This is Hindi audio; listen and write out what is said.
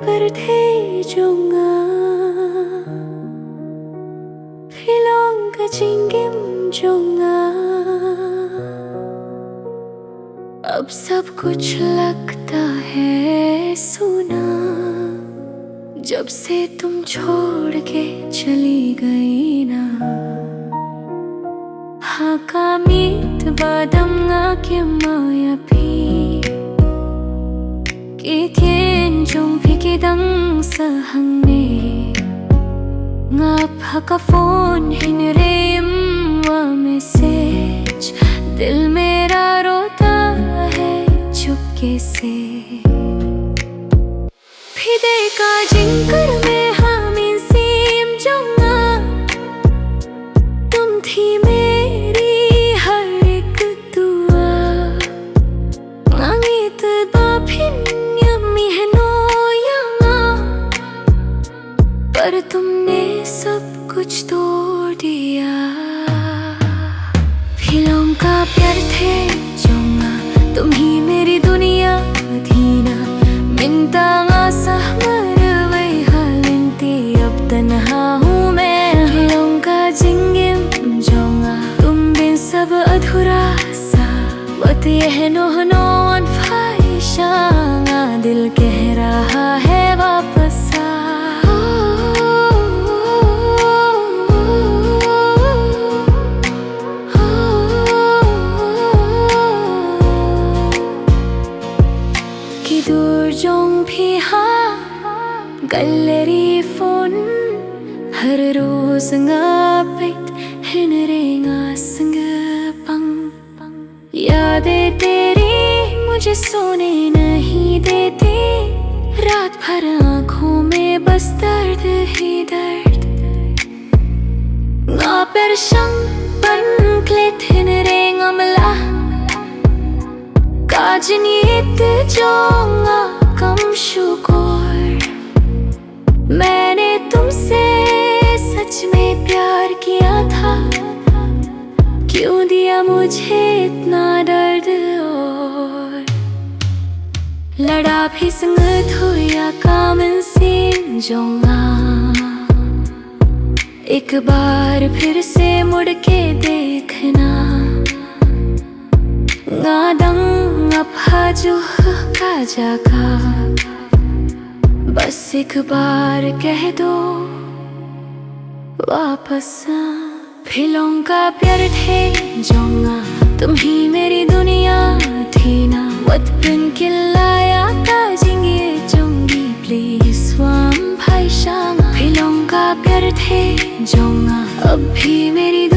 Pertejunga Philong ka chingim junga अब सब कुछ लगता है सुना जब से तुम छोड़ के चली गई ना हाँ कामित बादम के माया भी Kitien jong pikidang sa hangme Ngap haka phone hinreim wa message Dil mera rota hai chupke se Phide ka jinkar mein hamin sim jonga Tum thi meri har ek dua Ngangit ba phin पर तुमने सब कुछ तोड़ दिया फिल्म का प्यार थे जोंगा तुम ही मेरी दुनिया थी ना मिंता आसा मर वही हालंती अब तन्हा हूँ मैं फिल्म का जिंगिम जोंगा तुम बिन सब अधूरा सा वत यह नो फाइशांगा दिल कह रहा है वापस आ दूर जोंग भी हाँ गैलरी फोन हर रोज ngapiत हिनरेंगा संग पंग यादें तेरी मुझे सोने नहीं देती रात भर आँखों में बस दर्द ही दर्द ngaper siyang panklit hinerenga mala काजनीत जोंगा कम शुक्र मैंने तुमसे सच में प्यार किया था क्यों दिया मुझे इतना दर्द और लड़ा भी संग धोया कामन सिंह जोंगा एक बार फिर से मुड़ के देखना Ngadang aphajo का जागा बस एक बार कह दो वापस आ फिल्म का प्यार थे जोंगा तुम ही मेरी दुनिया थी ना वत पिन किलाया का जिंगे जोंगी प्लीज स्वाम भाई शांगा फिल्म का प्यार थे जोंगा अब भी मेरी